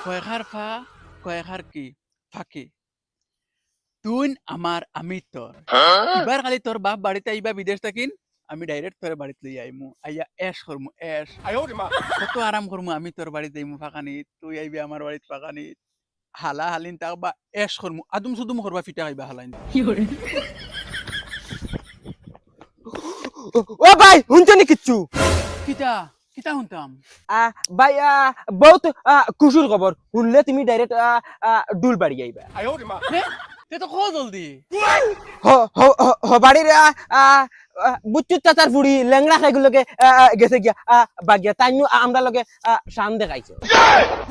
কয়েকার ফা কয়েকার কি ফাঁকি তুই আমার আমি তোর এবার খালি তোর বাপ বাড়িতে আইবা বিদেশ থাকিন আমি ডাইরেক্ট তোর বাড়িতে লই আইমু আইয়া এশ করমু এশ কত আরাম করমু আমি তোর বাড়িতে আইমু ফাঁকানি তুই আইবি আমার বাড়িতে ফাঁকানি হালা হালিন তাক বা এশ করমু আদম সুদুম করবা ফিটা আইবা হালাইন ও ভাই শুনছনি কিচ্ছু কিতা কিতা শুনতাম ভাই বহুত খুশির খবর শুনলে তুমি ডাইরেক্ট ডুল বাড়ি আইবা হে তে তো কো জলদি বাড়ির বুচ্চুর চাচার ফুড়ি লেংড়া খাইগুলোকে গেছে গিয়া বাগিয়া তাই আমরা লগে শান দেখাইছে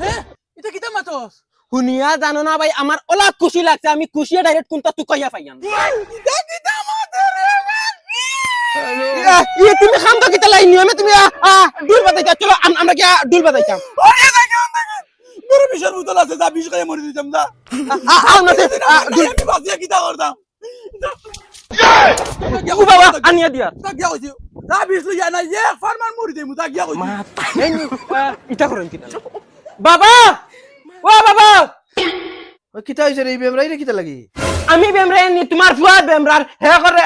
হে এটা কিতা মাতস শুনিয়া জানো না ভাই আমার ওলা খুশি লাগছে আমি খুশিয়া ডাইরেক্ট কোনটা তুই কইয়া পাইয়াম তুমি খাম তো কিতা লাই নিয়মে তুমি ডুল বাজাইতা চলো আমরা কি ডুল বাজাইতাম বড় বিশাল বোতল আছে যা বিষ খাইয়া মরে দিতাম যা আমি বাজিয়া কিতা করতাম ও বাবা আনিয়া দিয়া তা গিয়া কইছি যা বিষ লইয়া না এক ফারমান মরে দিমু তা গিয়া কইছি ইটা করেন কিতা বাবা ও বাবা কিতা হইছে রে বেমরাই রে কিতা লাগি আমি বেমরাই নি তোমার ফুয়া বেমরার হে করে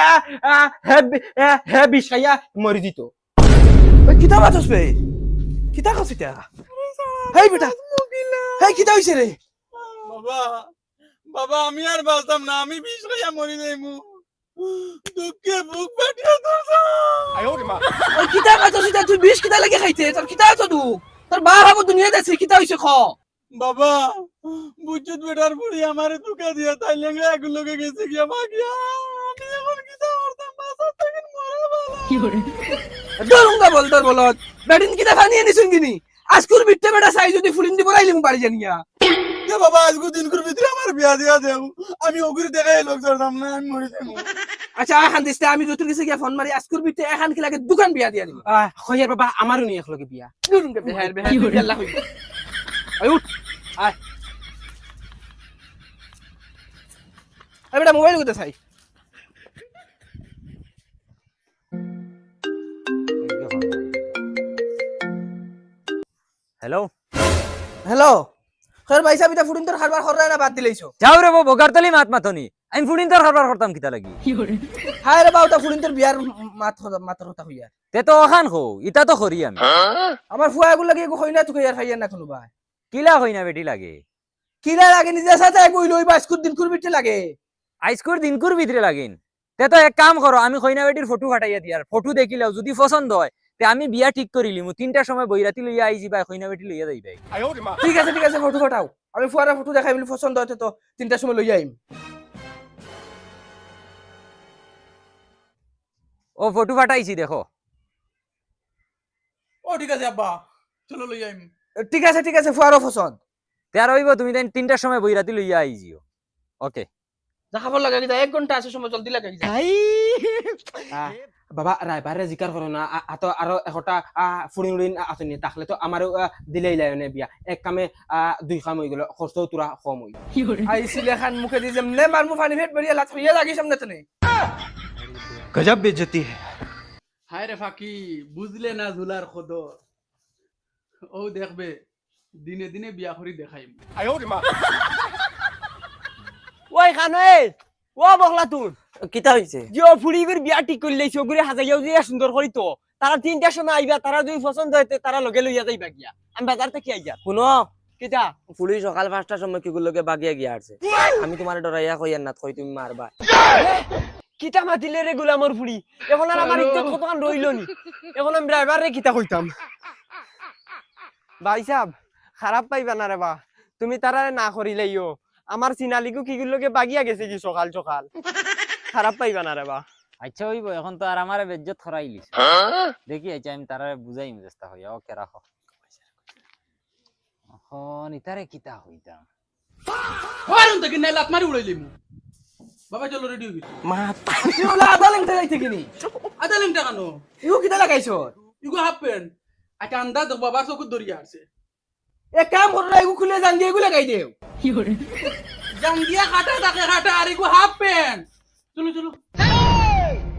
হে বিছাইয়া মরি দিত ওই কিতা মাতস বে কিতা কছিতা হেই বেটা হেই কিতা হইছে রে বাবা বাবা আমি আর বাঁচতাম না আমি বিষ খাইয়া মরে যাইমু দুঃখে বুক ফাটিয়া দরজা ওই কিতা মাতস এটা তুই বিষ কিতা লাগি খাইতে তোর কিতা আছে তু তোর বাপ হাবো দুনিয়া দেছে কিতা হইছে খ বাবা বুঝুত বেটার বুড়ি আমারে দুকা দিয়া তাই লেঙ্গা এগুলোকে গেছে গিয়া মাগিয়া আমি এখন কিতা করতাম বাসার থেকে মরে বাবা দরুঙ্গা বল তোর বলত বেডিন কিতা খানিয়ে নিছুন কিনি আজকুর বিট্টে বেটা সাই যদি ফুলিন দি বলাইলি মু বাড়ি জানিয়া এ বাবা আজকে দিনকুর ভিতরে আমার বিয়া দিয়া দেও আমি ওগুরি দেখাই লোক ধরতাম না আমি মরে যাবো আচ্ছা এখন দিস্তে আমি যতুর কাছে গিয়া ফোন মারি আজকুর বিট্টে এখন কি লাগে দোকান বিয়া দিয়া দিব খয়ার বাবা আমারও নি একলগে বিয়া দরুঙ্গা বেহার বেহার আল্লাহ হই আয় উঠ আয় আরে বেটা মোবাইল কোথায় চাই হ্যালো হ্যালো খর ভাই সাহেব এটা ফুডিন তোর খাবার খররা না বাদ দিলেইছো যাও রে বগারতলি মাত মাতনি আমি ফুডিন তোর খাবার করতাম কিতা লাগি হায় রে বাউটা ফুডিন তোর বিয়ার মাতর হতা হইয়া তে তো ওখান খো ইতা তো করি আমি আমার ফুয়াগুলো লাগে কই না তুই আর খাইয়া না কোনো ভাই কিলা হই না বেটি লাগে কিলা লাগে নিজে সাথে কই লই বা স্কুল দিন করবিতে লাগে আইসকুর দিনকুর ভিতরে লাগিন তে তো এক কাম করো আমি কইনা বেটির ফটো ফাটাইয়া দিয়ার ফটো দেখিলাও যদি পছন্দ হয় তে আমি বিয়া ঠিক করিলিমু 3টার সময় বইরাতি লইয়া আইজি ভাই কইনা বেটি লইয়া যাইবাই ঠিক আছে ফটো ফাটাও আমি ফুয়ারা ফটো দেখাই বলি পছন্দ হতে তো 3টার সময় লই আইম ও ফটো ফাটাইছি দেখো ও ঠিক আছে আব্বা চলো লই আইম ঠিক আছে ফুয়ারও পছন্দ তে আর হইব তুমি তাই 3টার সময় বইরাতি লইয়া আইজিও ওকে দেখাবার লাগে কি 1 ঘন্টা আছে সময় জলদি লাগে কি বাবা রাইবারে জিকার করো না আতো আরো একটা ফুড়িন উড়িন আসনি তাহলে তো আমারও দিলেই লাইনে বিয়া এক কামে 2 কাম হই গেল খরচ তোরা কম হই আইছিলে খান মুখে দি যেমনে মারমু পানি ফেট বেরিয়া লাত হইয়া লাগি সামনে তনে गजब बेइज्जती है। হায় রে ফাকি বুঝলে না ঝুলার খদর ও দেখবে দিনে দিনে বিয়া করি দেখাইম ওই খানে ও বগলা তুই কিতা হইছে যে ফুড়িবির বিয়া ঠিক করি লাইছো গুরে হাজাইয়াও যে সুন্দর করি তো তারা 3টার সময় আইবা তারা যদি পছন্দ হইতে তারা লগে লইয়া যাইবা গিয়া আমি বাজার থেকে আইয়া শুনো কিটা পুলিশ সকাল 5টার সময় কিগুলোকে বাগিয়া গিয়া আসছে আমি তোমার ডরাইয়া কইয়ার না কই তুমি মারবা কিটা মাতিলে রে গোলামর ফুড়ি এখন আর আমার ইজ্জত কতখান রইল নি এখন আমি ড্রাইভার রে কিটা কইতাম ভাই সাহেব খারাপ পাইবা না রে বা তুমি তারা না করিলাইও আমার সিনালিকু কিগুলোকে বাগিয়া গেছে কি সকাল সকাল খারাপ পাইবা না রে বা আচ্ছা হইব এখন তো আর আমারে বেজ্জত খরাইলিস দেখি আচ্ছা আমি তারারে বুঝাইম চেষ্টা হইয়া ওকে রাখো এখন ইতারে কিতা হইতাম হারুন থেকে নাই লাত মারি উড়াইলিমু বাবা চলো রেডি হই গেছি তুই ওলা আদা লেংটা যাইতে কিনি আদা লিম টাকা নো ইউ কিতা লাগাইছো ইগো হাফ প্যান্ট আটা আন্দা তো বাবার চকুত দরিয়া আছে এক কাম কর না ইগু খুলে জান দিয়ে ইগু লাগাই দেও জাঙ্গিয়া কাটা তাকে কাটা আর ইগো হাফ প্যান্ট চলো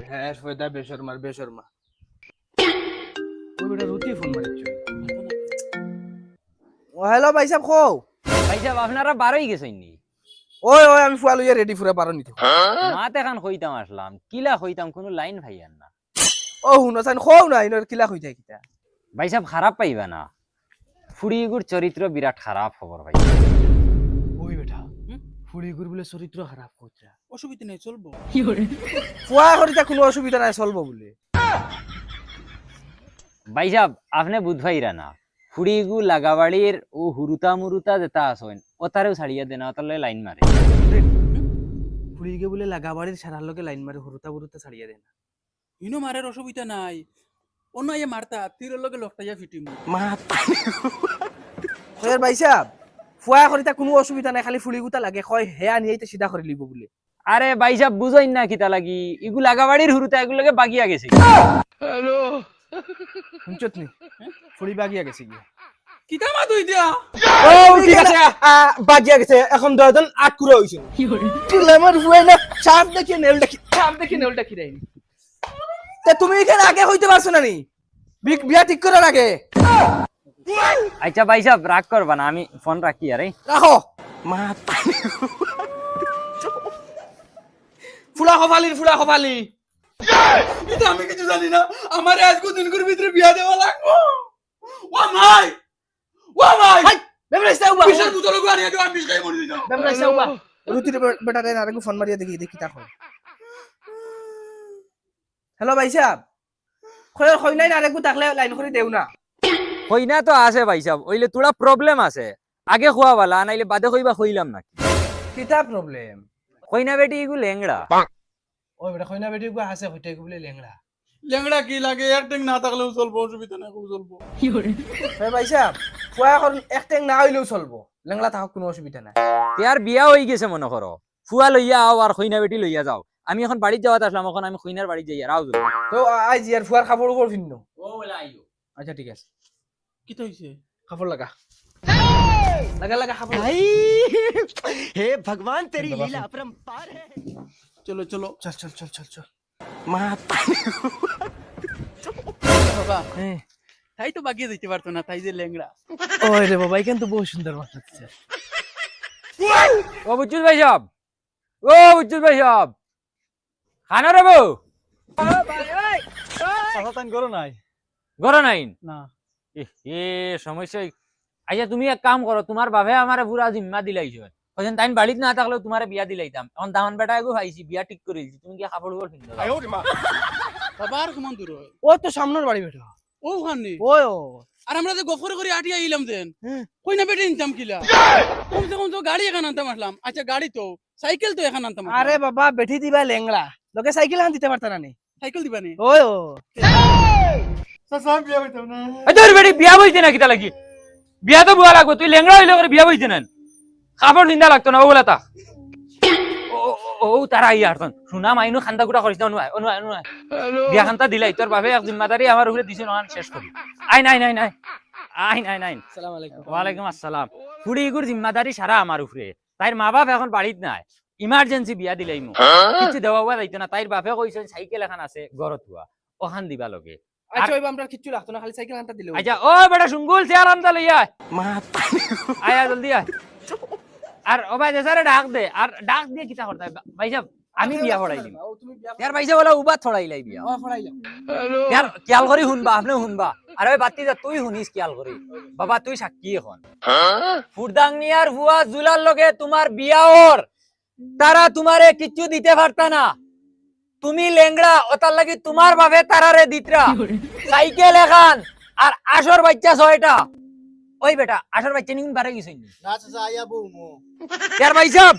হ্যাঁ ফয়দা বেশরমা ওই বেটা রুটি ফোন মারিছ ও হ্যালো ভাই সাহেব কও ভাই সাহেব আপনারা বারোই গেছেন নি ওই ওই আমি ফুয়া লইয়া রেডি ফুরা পারো নিতে মাত এখন হইতাম আসলাম কিলা হইতাম কোনো লাইন ভাইয়ান না ও হুনো সাইন খাও না ইনোর কিলা কই যায় কিতা ভাই সাহেব খারাপ পাইবা না ফুড়িগুর চরিত্র বিরাট খারাপ খবর ভাই ওই বেটা ফুড়িগুর বলে চরিত্র খারাপ কইরা অসুবিধা নেই চলবো ফুয়া করিতা কোনো অসুবিধা নাই চলবো বলে ভাই সাহেব আপনি বুধভাইরা না ফুড়িগু লাগাবাড়ির ও হুরুতা মুরুতা যেটা আসেন ওতারেও ছাড়িয়ে দেনা ওতালে লাইন মারে ফুড়িগে বলে লাগাবাড়ির সারার লগে লাইন মারে হরুতা বুরুতা ছাড়িয়া দেন ইনো মারের অসুবিধা নাই অন্য ইয়ে মারতা তীরের লগে লকটাইয়া ফিটিম কয়ার ভাই সাহেব ফুয়া করিতা কোনো অসুবিধা নাই খালি ফুড়িগুতা লাগে কয় হে আনিয়াইতে সিধা করে লিব বলে আরে ভাই সাহেব বুঝইন না কিতা লাগি ইগু লাগাবাড়ির হুরুতা এগুলোকে বাগিয়া গেছে শুনছত নি ফুড়ি বাগিয়া গেছে কি কিতা মা তুই দিয়া ও ঠিক আছে বাজিয়া গেছে এখন 10 জন 8 কুড়া হইছে তুই আমার ফুয়া না চাপ দেখি নেল দেখি রাইনি তে তুমি এখানে আগে হইতে পারছো না নি বিয়া ঠিক করার আগে আচ্ছা ভাই সাহেব রাগ করবা না আমি ফোন রাখি আরে রাখো ফুলা খপালি এটা আমি কিছু জানি না আমার আজকে দিনগুলোর ভিতরে বিয়া দেওয়া লাগবো ও মাই বেমরাইস্তা উবা বিশাল বুতল গো আনিয়া দিও আমি বিশ খাই মরে দিতাম বেমরাইস্তা উবা রুতির বেটা রে আরেকু ফোন মারিয়া দেখি তা কয় হ্যালো ভাই সাহেব কই নাই আরেকু তাকলে লাইন করে দেও না কইনা তো আছে ভাই সাহেব ওইলে তোরা প্রবলেম আছে আগে খোয়া বালা নাইলে বাদে কইবা কইলাম না কিতা প্রবলেম কইনা বেটি ইগু লেংড়া ওই বেটা কইনা বেটি গো আছে হইতে বলে লেংড়া লেংড়া কি লাগে একদিন না থাকলেও চলবো অসুবিধা নাই খুব চলবো ভাই ভাই সাহেব ফুয়া এখন একটেং না হইলেও চলবো লেংড়া থাকক কোনো অসুবিধা নাই ইয়ার বিয়া হয়ে গেছে মনে করো ফুয়া লইয়া আও আর কইনা বেটি লইয়া যাও আমি এখন বাড়ি যাওয়াত আসলাম এখন আমি কইনার বাড়ি যাই আর আও যদি তো আজ ইয়ার ফুয়ার কাপড় উপর ফিরনো ও বলে আইও আচ্ছা ঠিক আছে কি তো হইছে কাপড় লাগা লাগা কাপড় हे भगवान तेरी लीला अपरंपार है চলো চলো চল বাবা হ্যাঁ তাই তো বাগিয়ে দিতে পারতো না তাই যে লেংড়া ওই রে বাবা এখান তো বহু সুন্দর মাথাচ্ছে ও বুঝছুস ভাই সাহেব খানা রে বউ সাতান করো নাই গরো নাইন না এ সমস্যা আচ্ছা তুমি এক কাম করো তোমার বাপে আমারে পুরা জিম্মা দিলাইছ কইছেন তাইন বাড়িত না থাকলেও তোমারে বিয়া দিলাইতাম এখন দামান বেটা এগো ভাইছি বিয়া ঠিক করে দিছি তুমি কি কাপড় উপর পিন্দ বাবা আর কেমন দূর হয় ও তো সামনের বাড়ি বেটা ও ওখানে ওই ও আর আমরা যে গফরে করে আটিয়া আইলাম দেন কই না বেটে নিতাম কিলা কমসে কম তো গাড়ি এখানে আনতাম আসলাম আচ্ছা গাড়ি তো সাইকেল তো এখানে আনতাম আরে বাবা বেঠি দিবা লেংড়া লোকে সাইকেল হান দিতে পারতা না নি সাইকেল দিবা নি ওই ও সাসাম বিয়া হইতাম না এই তোর বেটি বিয়া বইতে না কিতা লাগি বিয়া তো বুয়া লাগবো তুই লেংড়া হইলে করে বিয়া বইতে না কাপড় পিন্দা লাগতো না ওগুলা তা ও তারা আইয়া আরতন শুনা মাইনু খান্দা গুটা করিস না অনুয়ায় বিয়া খান্তা দিলাই তোর বাপে এক জিম্মাদারি আমার উপরে দিছে নহান শেষ করি আইন আসসালামু আলাইকুম ওয়ালাইকুম আসসালাম ফুড়ি ইগুর জিম্মাদারি সারা আমার উপরে তাইর মা বাপ এখন বাড়িত নাই ইমার্জেন্সি বিয়া দিলাই মু কিছু দেওয়া যাইতো না তাইর বাপে কইছেন সাইকেল এখন আছে ঘরত হুয়া ওখান দিবা লগে আচ্ছা ওই আমরা কিচ্ছু রাখতো না খালি সাইকেল হানটা দিলে আচ্ছা ও বেটা সুঙ্গুল চেয়ার আমতা লইয়া আয়া জলদি আয় আর ও ভাই দেসারে ডাক দে আর ডাক দিয়ে কিতা করতে ভাই সাহেব আমি বিয়া পড়াই দিম তুমি বিয়া ইয়ার ভাই সাহেব বলা উবা ছড়াইলাই বিয়া ও পড়াইলাম ইয়ার কিয়াল করি শুনবা আপনি শুনবা আর ওই বাতি যা তুই শুনিস কিয়াল করি বাবা তুই সাক্ষী এখন ফুরদাংনিয়ার হুয়া জুলার লগে তোমার বিয়া ওর তারা তোমারে কিচ্ছু দিতে পারতা না তুমি লেংড়া ওতার লাগি তোমার বাপে তারারে দিতরা সাইকেল এখান আর আসর বাচ্চা 6টা ওই বেটা আসর বাচ্চা নিগুন বারে গেছই নি না চাচা আইয়া বউ মো ইয়ার ভাই সাহেব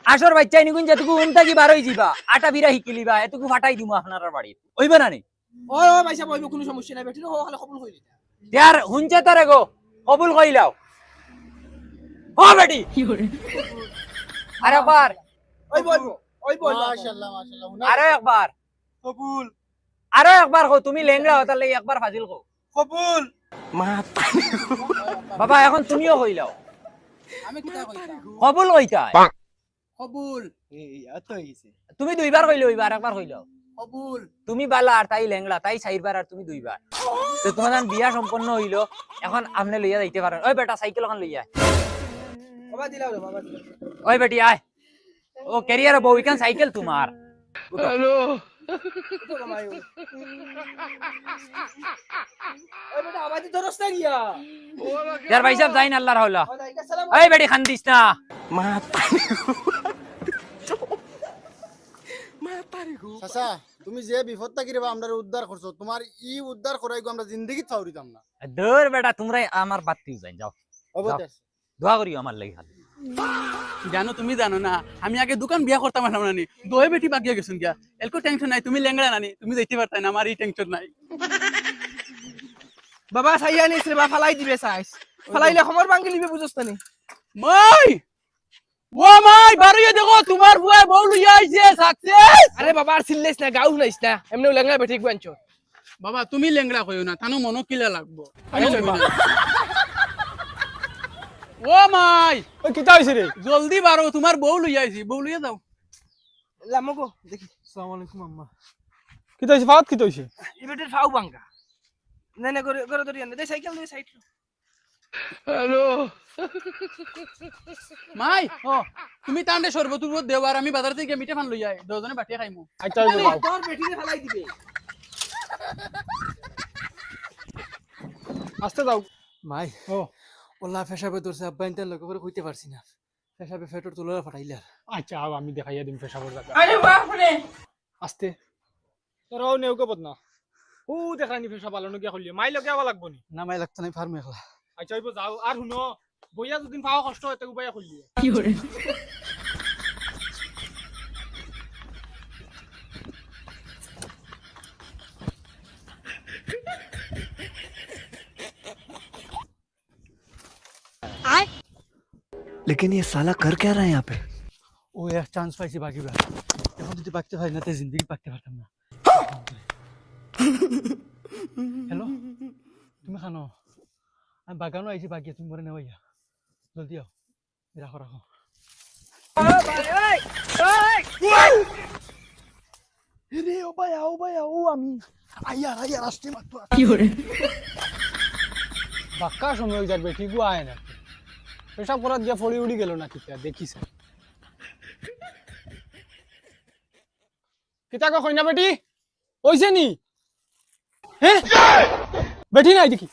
আসর বাচ্চা নিগুন যেটুকু উনটা কি বারই যাবা আটা বিরা হিকিলিবা এটুকু ফাটাই দিমু আপনার বাড়ি ওইবা না নি ওই ওই ভাই সাহেব ওই কোনো সমস্যা নাই বেটি ও খালি কবুল কইলি ইয়ার হুনছে তারে গো কবুল কইলাও ও বেটি আরে একবার ওই বল ওই বল মাশাআল্লাহ আরে একবার কবুল আরে একবার কো তুমি লেংড়া হতার লাগি একবার ফাজিল কো কবুল বাবা এখন তুমিও কইলাও আমি কিতা কইতাম কবুল কইতা কবুল এই এত হইছে তুমি দুইবার কইলে ওইবার একবার কইলাও কবুল তুমি বালা আর তাই লেংড়া তাই 4বার আর তুমি 2বার তো তোমার যখন বিয়া সম্পন্ন হইলো এখন আপনি লইয়া যাইতে পারেন ওই বেটা সাইকেল ওখান লইয়া ও বাবা দিলাও রে বাবা দিলাও ওই বেটি আয় ও ক্যারিয়ার বউ ইকান সাইকেল তোমার তো কামাই ওই বেটা আওয়াজ ধরছ না গিয়া यार भाई साहब जाइन अल्लाह राहुला ওয়ালাইকুম সালাম ओए बेटी खानदिस ना চাচা তুমি যে বিপদ থাকি রে আমরা উদ্ধার করছো তোমার ই উদ্ধার করাই গো আমরা জিন্দগি ফাউরিতাম না दूर बेटा तुमरा আমার বাতি যাই যাও অবতের দোয়া করিও আমার লাগি খালি জানো তুমি জানো না আমি আগে দোকান বিয়া করতাম না নানি দোয়ে বেটি বাগিয়া গেছুন গিয়া এলকো টেনশন নাই তুমি লেংড়া নানি তুমি যাইতে পারতাই না আমার এই টেনশন নাই বাবা সাইয়া নিস রে বা ফালাই দিবে সাইস ফালাইলে খমর ভাঙি লিবে বুঝছ না নি মাই ও মাই বাড়িয়ে দেখো তোমার বুয়া বউ লইয়া আইছে সাকসেস আরে বাবা আর সিললেস না গাউ নাইস না এমনি লেঙ্গা বেটি গুয়ানছো বাবা তুমি লেংড়া কইও না তানো মনো কিলা লাগবো ও মাই ওই কিতা হইছে রে জলদি বারো তোমার বউ লইয়া আইছি বউ লইয়া যাও লামগো দেখি আসসালামু আলাইকুম আম্মা কিতা হইছে ফাওয়াত কিতা হইছে এই বেটির ফাউ ভাঙা না না করে করে ধরি আনে দে সাইকেল দে সাইড মাই ও তুমি তান্ডে সরবত তুব দেও আর আমি বাজার থেকে মিঠা ফান লইয়া আই দুজনে বাটিয়া খাইমু আচ্ছা হইছে যাও তোর বেটিরে ফালাই দিবে আস্তে যাও মাই ও ওলা ফেসাবে তোরছে আব্বা ইনতে লগে করে কইতে পারছি না ফেসাবে ফেটর তুলরা ফাটাইলা আচ্ছা আও আমি দেখাইয়া দিম পেশাবর জায়গা আরে বাপ রে আস্তে তোরাও নেউকে বদনা ও দেখানি পেশা পালন গিয়া কইলি মাই লগে আবা লাগবো নি না মাই লাগতো না ফার্ম একলা আচ্ছা হইব যাও আর শুনো বইয়া দুদিন পাওয়া কষ্ট হইতে উপায় কইলি কি করে लेकिन ये साला कर क्या रहा है यहाँ पे ও এক চান্স পাইছি বাকিবার এখন যদি বাঁচতে পারি না তে জিন্দগি বাঁচতে পারতাম না হ্যালো তুমি খানো আমি বাগানো আইছি বাকি তুমি মরে নেওয়া জলদি আও রাখো রাখো রে ও ভাই ও আমি আইয়া আসতে মাত্র কি করে বাক্কা সময় যাক বেটি গো আয় না পেশাব করাত গিয়া ফড়ি উড়ি গেল না কিতা দেখিস কিতা কো কইনা বেটি ওইছে নি হ্যাঁ বেটি নাই দেখি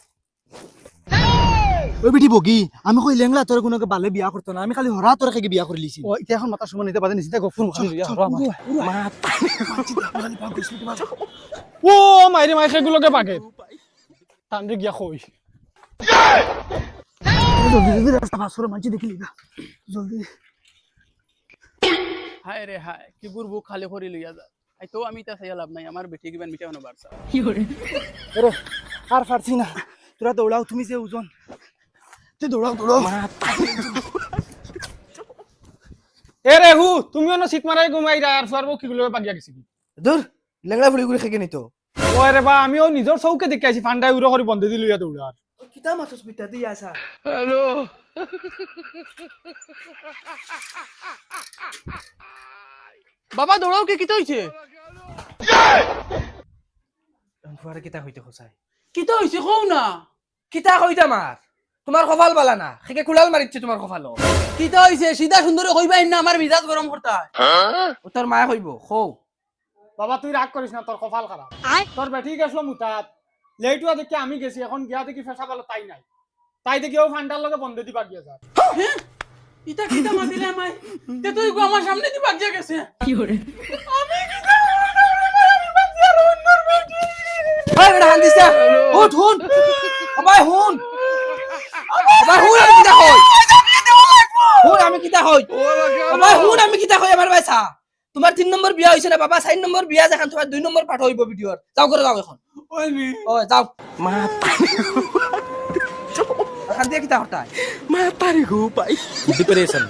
ওই বেটি বগি আমি কই লেংলা তোর কোনো বালে বিয়া করতো না আমি খালি হরা তোর খাকি বিয়া করে লিছি ও এটা এখন মাথা সময় নিতে পারে নিছিতে গফুর মুখ লইয়া হরা ও মাইরে মাই সেগুলোকে পাকে তান্ডে গিয়া কই জলদি রাস্তা পাস করে মাঝে দেখি লিগা জলদি হায় রে হায় কি বুড়বু খালি করি লইয়া যা আই তো আমি তা চাইয়া লাভ নাই আমার বেটি কিবান মিঠা বানো বারসা কি করে আরে আর পারছি না তোরা দৌড়াও তুমি যে ওজন তুই দৌড়াও এ রে হু তুমিও না সিট মারাই ঘুমাইরা আর ফারবো কিগুলোকে পাকিয়া গেছি দূর লেঙ্গা ফুড়ি করে খেকে নিতো ও রে বা আমিও নিজর চৌকে দেখে আইছি ফান্ডাই উড়ো করে বন্ধ দিল ইয়া দৌড়া কিতা মাছস পিতা দিয়া আসা বাবা দৌড়াও কে কিতা হইছে ফুয়ারে কিতা হইতে খসাই কিতা হইছে কও না কিতা কইতা মার তোমার কপাল বালা না খেকে কুলাল মারিচ্ছে তোমার কপালও কিতা হইছে সিধা সুন্দর কইবা না আমার মিজাজ গরম করতা ও তোর মায়া কইব খৌ বাবা তুই রাগ করিস না তোর কপাল খারাপ তোর বেটি গেছলো মুতাত লেটুয়া দেখে আমি গেছি এখন গিয়া দেখি ফেসা ভালো তাই নাই তাই দেখি ও ফান্ডার লগে বন্ধ দিবা গিয়া যা ইতা কিতা মাতিলে আমায় তে তুই গো আমার সামনে দি বাগিয়া গেছে কি করে আমি কিতা আমি বাগিয়া রন্নর বেটি ওই বেটা হান দিছা উঠ হুন আবাই হুন আবাই হুন আমি কিতা কই হুন আমি কিতা কই আবাই হুন আমি কিতা কই আমার ভাইসা তোমার 3 নম্বর বিয়া হইছে না বাবা 4 নম্বর বিয়া যখন তোমার 2 নম্বর পাঠ হইব ভিডিওর যাও করে যাও এখন ওই মি ওই যাও এখান দিয়ে কিতা হটায় मैं पारी हूँ भाई डिप्रेशन